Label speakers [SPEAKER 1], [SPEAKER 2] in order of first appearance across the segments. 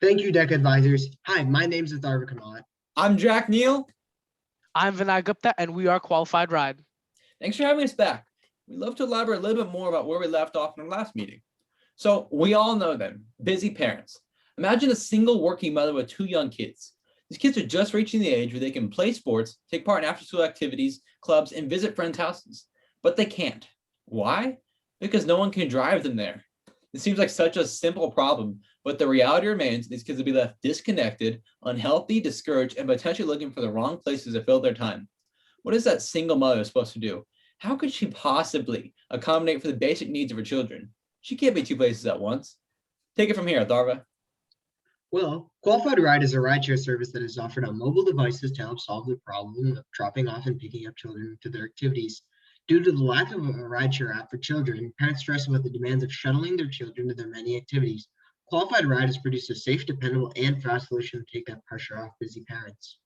[SPEAKER 1] Thank you, DECA advisors. Hi, my name's Atharva Kamat.
[SPEAKER 2] I'm Jack Neal.
[SPEAKER 3] I'm Vinayaka Gupta, and we are Qualified Ride.
[SPEAKER 2] Thanks for having us back. We'd love to elaborate a little bit more about where we left off in our last meeting. So we all know them, busy parents. Imagine a single working mother with two young kids. These kids are just reaching the age where they can play sports, take part in after-school activities, clubs, and visit friends' houses. But they can't. Why? Because no one can drive them there. It seems like such a simple problem, but the reality remains these kids will be left disconnected, unhealthy, discouraged, and potentially looking for the wrong places to fill their time. What is that single mother supposed to do? How could she possibly accommodate for the basic needs of her children? She can't be two places at once. Take it from here, Atharva.
[SPEAKER 1] Well, Qualified Ride is a rideshare service that is offered on mobile devices to help solve the problem of dropping off and picking up children to their activities. Due to the lack of a rideshare app for children, parents stress about the demands of shuttling their children to their many activities. Qualified Ride has produced a safe, dependable, and fast solution to take that pressure off busy parents.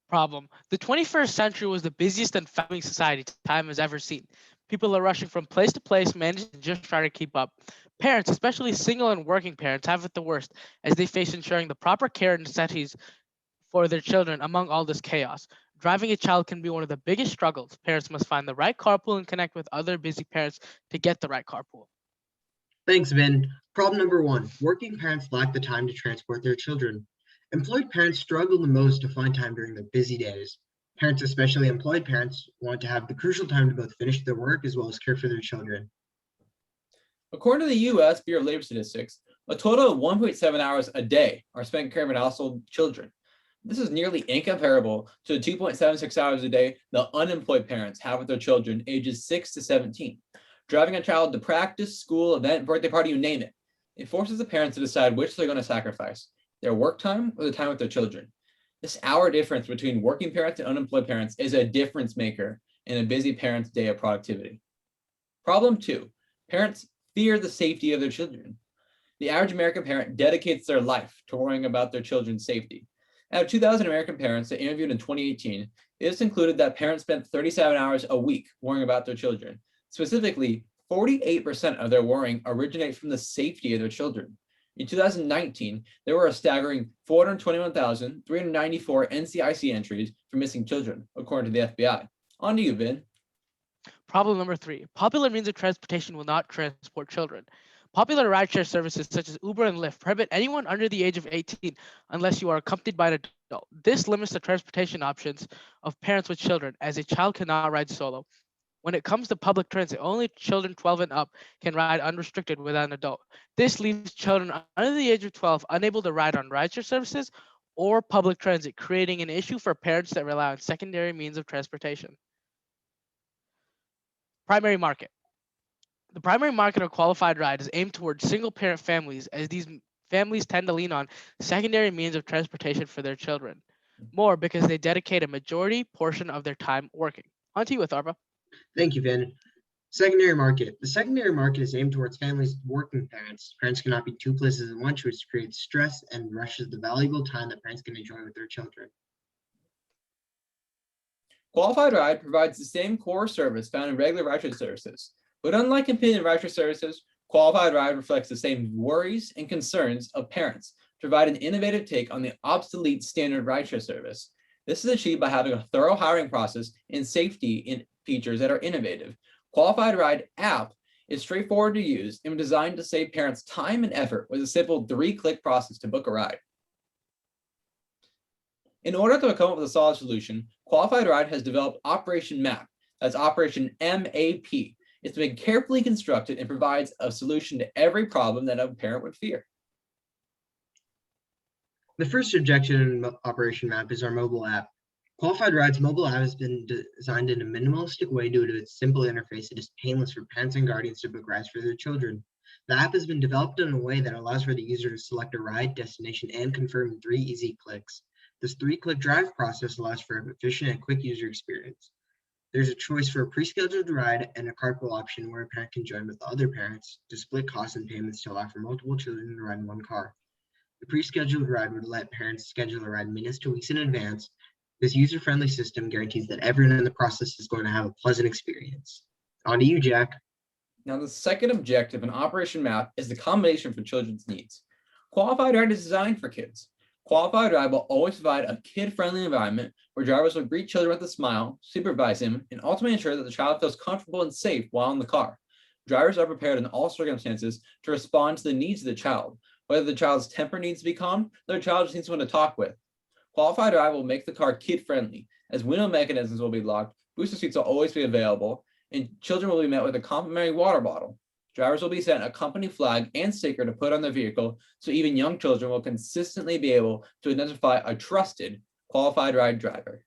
[SPEAKER 3] Problem. The 21st century was the busiest and family society time has ever seen. People are rushing from place to place, managing to just try to keep up. Parents, especially single and working parents, have it the worst as they face ensuring the proper care and necessities for their children among all this chaos. Driving a child can be one of the biggest struggles. Parents must find the right carpool and connect with other busy parents to get the right carpool.
[SPEAKER 1] Thanks, Vin. Problem number one, working parents lack the time to transport their children. Employed parents struggle the most to find time during their busy days. Parents, especially employed parents, want to have the crucial time to both finish their work as well as care for their children.
[SPEAKER 2] According to the U.S. Bureau of Labor Statistics, a total of 1.7 hours a day are spent caring for household children. This is nearly incomparable to the 2.76 hours a day the unemployed parents have with their children ages 6 to 17. Driving a child to practice, school, event, birthday party, you name it. It forces the parents to decide which they're going to sacrifice, their work time or the time with their children. This hour difference between working parents and unemployed parents is a difference maker in a busy parent's day of productivity. Problem two, parents fear the safety of their children. The average American parent dedicates their life to worrying about their children's safety. Out of 2,000 American parents that interviewed in 2018, it is concluded that parents spent 37 hours a week worrying about their children. Specifically, 48% of their worrying originates from the safety of their children. In 2019, there were a staggering 421,394 NCIC entries for missing children, according to the FBI. On to you, Vin.
[SPEAKER 3] Problem number three, popular means of transportation will not transport children. Popular rideshare services such as Uber and Lyft prohibit anyone under the age of 18 unless you are accompanied by an adult. This limits the transportation options of parents with children, as a child cannot ride solo. When it comes to public transit, only children 12 and up can ride unrestricted without an adult. This leaves children under the age of 12 unable to ride on rideshare services or public transit, creating an issue for parents that rely on secondary means of transportation. Primary market. The primary market of Qualified Ride is aimed towards single-parent families, as these families tend to lean on secondary means of transportation for their children, more because they dedicate a majority portion of their time working. On to you, Atharva.
[SPEAKER 1] Thank you, Vin. Secondary market. The secondary market is aimed towards families with working parents. Parents cannot be two places at once, which creates stress and rushes the valuable time that parents can enjoy with their children.
[SPEAKER 2] Qualified Ride provides the same core service found in regular rideshare services, but unlike competing rideshare services, Qualified Ride reflects the same worries and concerns of parents to provide an innovative take on the obsolete standard rideshare service. This is achieved by having a thorough hiring process and safety features that are innovative. Qualified Ride app is straightforward to use and designed to save parents time and effort with a simple 3-click process to book a ride. In order to come up with a solid solution, Qualified Ride has developed Operation MAP, that's Operation MAP. It's been carefully constructed and provides a solution to every problem that a parent would fear.
[SPEAKER 1] The first objection in Operation MAP is our mobile app. Qualified Ride's mobile app has been designed in a minimalistic way due to its simple interface. It is painless for parents and guardians to book rides for their children. The app has been developed in a way that allows for the user to select a ride, destination, and confirm in 3 easy clicks. This 3-click drive process allows for an efficient and quick user experience. There's a choice for a pre-scheduled ride and a carpool option where a parent can join with other parents to split costs and payments to allow for multiple children to ride in one car. The pre-scheduled ride would let parents schedule a ride minutes to weeks in advance. This user-friendly system guarantees that everyone in the process is going to have a pleasant experience. On to you, Jack.
[SPEAKER 2] Now, the second objective in Operation MAP is the combination for children's needs. Qualified ride is designed for kids. Qualified ride will always provide a kid-friendly environment where drivers will greet children with a smile, supervise them, and ultimately ensure that the child feels comfortable and safe while in the car. Drivers are prepared in all circumstances to respond to the needs of the child, whether the child's temper needs to be calmed or the child just needs someone to talk with. Qualified ride will make the car kid-friendly, as window mechanisms will be locked, booster seats will always be available, and children will be met with a complimentary water bottle. Drivers will be sent a company flag and sticker to put on their vehicle, so even young children will consistently be able to identify a trusted qualified ride driver.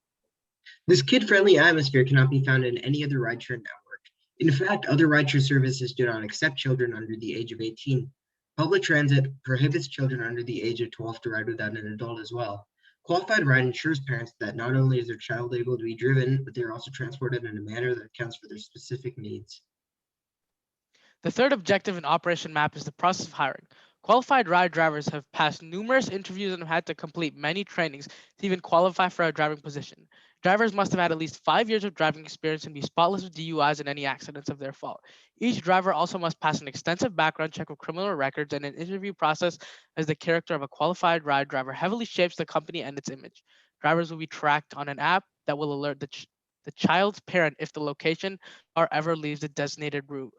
[SPEAKER 1] This kid-friendly atmosphere cannot be found in any other rideshare network. In fact, other rideshare services do not accept children under the age of 18. Public transit prohibits children under the age of 12 to ride without an adult as well. Qualified ride ensures parents that not only is their child able to be driven, but they are also transported in a manner that accounts for their specific needs.
[SPEAKER 3] The third objective in Operation MAP is the process of hiring. Qualified ride drivers have passed numerous interviews and have had to complete many trainings to even qualify for a driving position. Drivers must have had at least 5 years of driving experience and be spotless of DUIs and any accidents of their fault. Each driver also must pass an extensive background check of criminal records, and an interview process as the character of a qualified ride driver heavily shapes the company and its image. Drivers will be tracked on an app that will alert the child's parent if the location or ever leaves the designated route.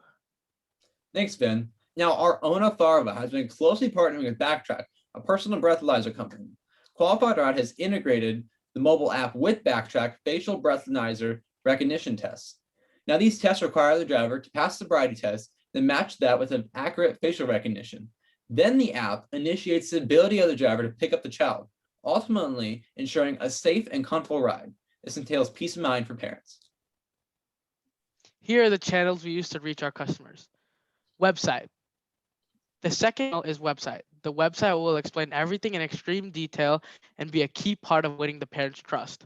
[SPEAKER 2] Thanks, Ben. Now, our own Atharva has been closely partnering with Backtrack, a personal breathalyzer company. Qualified Ride has integrated the mobile app with Backtrack facial breathalyzer recognition tests. Now, these tests require the driver to pass the sobriety test, then match that with an accurate facial recognition. Then the app initiates the ability of the driver to pick up the child, ultimately ensuring a safe and comfortable ride. This entails peace of mind for parents.
[SPEAKER 3] Here are the channels we use to reach our customers. Website. The second channel is website. The website will explain everything in extreme detail and be a key part of winning the parents' trust.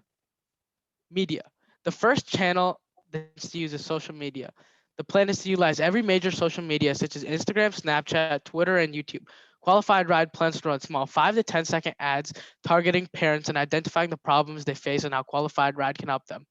[SPEAKER 3] Media. The first channel is to use is social media. The plan is to utilize every major social media such as Instagram, Snapchat, Twitter, and YouTube. Qualified Ride plans to run small 5 to 10-second ads targeting parents and identifying the problems they face and how Qualified Ride can help them.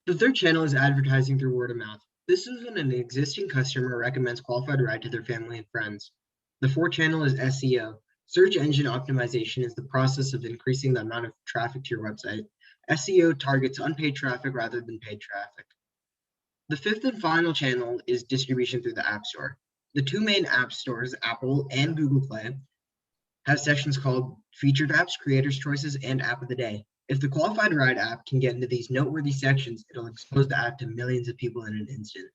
[SPEAKER 1] The third channel is advertising through word of mouth. This is when an existing customer recommends Qualified Ride to their family and friends. The fourth channel is SEO. Search engine optimization is the process of increasing the amount of traffic to your website. SEO targets unpaid traffic rather than paid traffic. The fifth and final channel is distribution through the App Store. The two main app stores, Apple and Google Play, have sections called Featured Apps, Creators' Choices, and App of the Day. If the Qualified Ride app can get into these noteworthy sections, it'll expose the app to millions of people in an instant.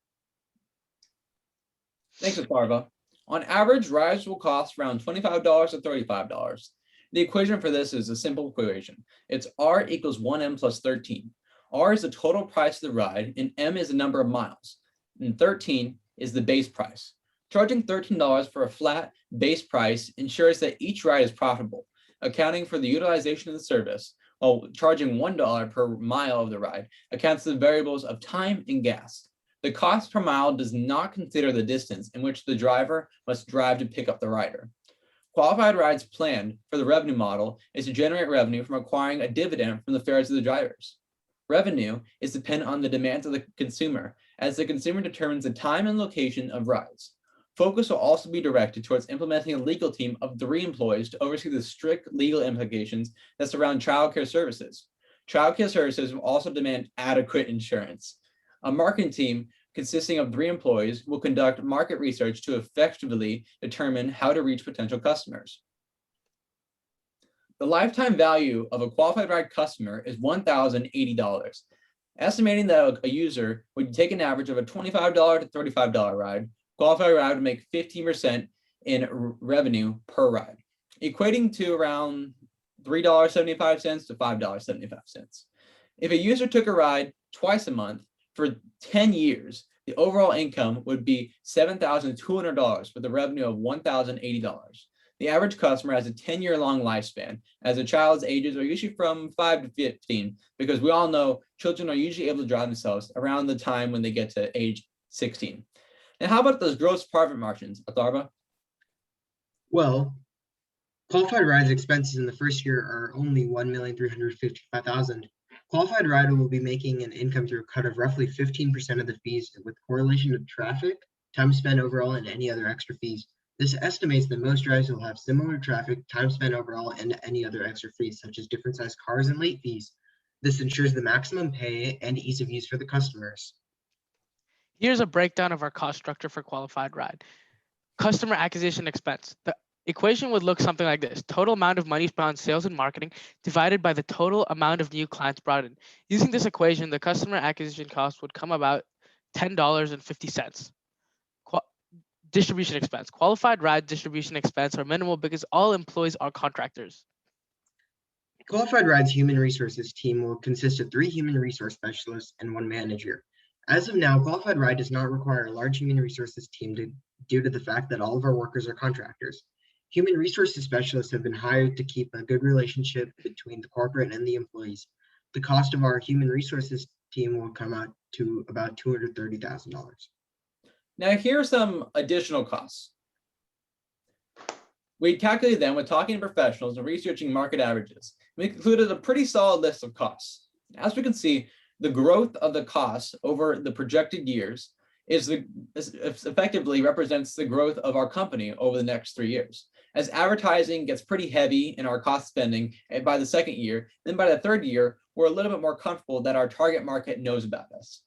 [SPEAKER 2] Thanks, Atharva. On average, rides will cost around $25 to $35. The equation for this is a simple equation. It's R equals 1M plus 13. R is the total price of the ride, and M is the number of miles, and 13 is the base price. Charging $13 for a flat base price ensures that each ride is profitable, accounting for the utilization of the service, while charging $1 per mile of the ride accounts for the variables of time and gas. The cost per mile does not consider the distance in which the driver must drive to pick up the rider. Qualified Ride's plan for the revenue model is to generate revenue from acquiring a dividend from the fares of the drivers. Revenue is dependent on the demands of the consumer, as the consumer determines the time and location of rides. Focus will also be directed towards implementing a legal team of 3 employees to oversee the strict legal implications that surround childcare services. Childcare services will also demand adequate insurance. A marketing team consisting of 3 employees will conduct market research to effectively determine how to reach potential customers. The lifetime value of a Qualified Ride customer is $1,080. Estimating that a user would take an average of a $25 to $35 ride, Qualified Ride would make 15% in revenue per ride, equating to around $3.75 to $5.75. If a user took a ride twice a month for 10 years, the overall income would be $7,200 with a revenue of $1,080. The average customer has a 10-year-long lifespan, as a child's ages are usually from 5 to 15, because we all know children are usually able to drive themselves around the time when they get to age 16. And how about those gross profit margins, Atharva?
[SPEAKER 1] Well, Qualified Ride's expenses in the first year are only $1,355,000. Qualified Ride will be making an income through a cut of roughly 15% of the fees with correlation to traffic, time spent overall, and any other extra fees. This estimates that most drivers will have similar traffic, time spent overall, and any other extra fees, such as different sized cars and late fees. This ensures the maximum pay and ease of use for the customers.
[SPEAKER 3] Here's a breakdown of our cost structure for qualified ride. Customer acquisition expense. The equation would look something like this. Total amount of money spent on sales and marketing divided by the total amount of new clients brought in. Using this equation, the customer acquisition cost would come about $10.50. Distribution expense. Qualified ride distribution expense are minimal because all employees are contractors.
[SPEAKER 1] Qualified Ride's human resources team will consist of 3 human resource specialists and 1 manager. As of now, Qualified Ride does not require a large human resources team due to the fact that all of our workers are contractors. Human resources specialists have been hired to keep a good relationship between the corporate and the employees. The cost of our human resources team will come out to about $230,000.
[SPEAKER 2] Now, here are some additional costs. We calculated them with talking to professionals and researching market averages. We concluded a pretty solid list of costs. As we can see, the growth of the costs over the projected years effectively represents the growth of our company over the next 3 years. As advertising gets pretty heavy in our cost spending by the 2nd year, then by the 3rd year, we're a little bit more comfortable that our target market knows about us.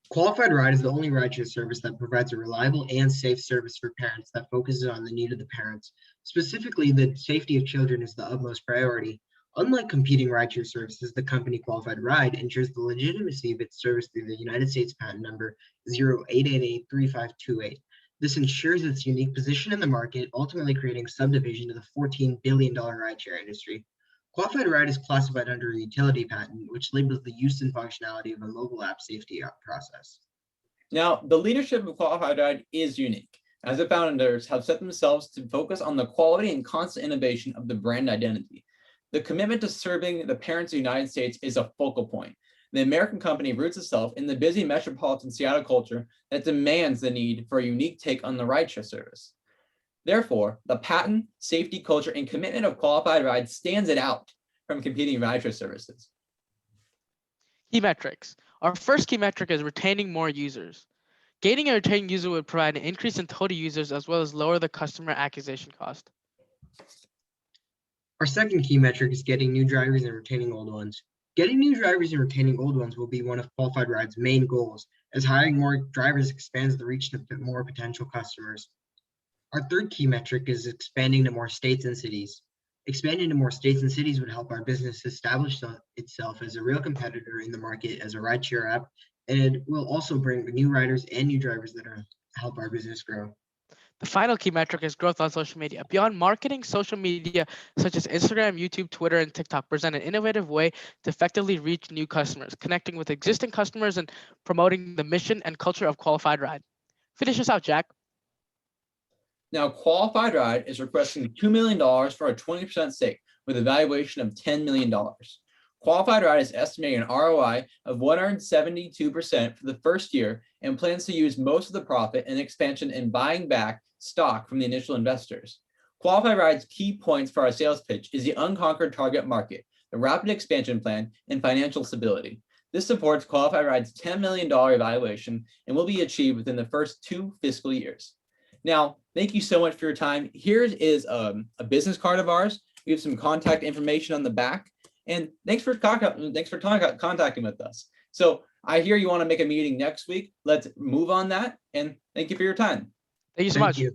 [SPEAKER 1] Qualified Ride is the only rideshare service that provides a reliable and safe service for parents that focuses on the need of the parents. Specifically, the safety of children is the utmost priority. Unlike competing rideshare services, the company Qualified Ride ensures the legitimacy of its service through the United States patent number 08883528. This ensures its unique position in the market, ultimately creating a subdivision of the $14 billion rideshare industry. Qualified Ride is classified under a utility patent, which labels the use and functionality of a mobile app safety process.
[SPEAKER 2] Now, the leadership of Qualified Ride is unique, as the founders have set themselves to focus on the quality and constant innovation of the brand identity. The commitment to serving the parents of the United States is a focal point. The American company roots itself in the busy metropolitan Seattle culture that demands the need for a unique take on the rideshare service. Therefore, the patent, safety, culture, and commitment of Qualified Ride stands it out from competing rideshare services.
[SPEAKER 3] Key metrics. Our first key metric is retaining more users. Gaining and retaining users would provide an increase in total users as well as lower the customer acquisition cost.
[SPEAKER 1] Our second key metric is getting new drivers and retaining old ones. Getting new drivers and retaining old ones will be one of Qualified Ride's main goals, as hiring more drivers expands the reach to more potential customers. Our third key metric is expanding to more states and cities. Expanding to more states and cities would help our business establish itself as a real competitor in the market as a rideshare app, and it will also bring new riders and new drivers that help our business grow.
[SPEAKER 3] The final key metric is growth on social media. Beyond marketing, social media such as Instagram, YouTube, Twitter, and TikTok present an innovative way to effectively reach new customers, connecting with existing customers and promoting the mission and culture of Qualified Ride. Finish us out, Jack.
[SPEAKER 2] Now, Qualified Ride is requesting $2 million for a 20% stake with a valuation of $10 million. Qualified Ride is estimating an ROI of 172% for the first year and plans to use most of the profit and expansion in buying back stock from the initial investors. Qualified Ride's key points for our sales pitch is the unconquered target market, the rapid expansion plan, and financial stability. This supports Qualified Ride's $10 million evaluation and will be achieved within the first 2 fiscal years. Now, thank you so much for your time. Here is a business card of ours. We have some contact information on the back. And thanks for contacting with us. So I hear you want to make a meeting next week. Let's move on that. And thank you for your time.
[SPEAKER 3] Thank you so much.
[SPEAKER 1] You.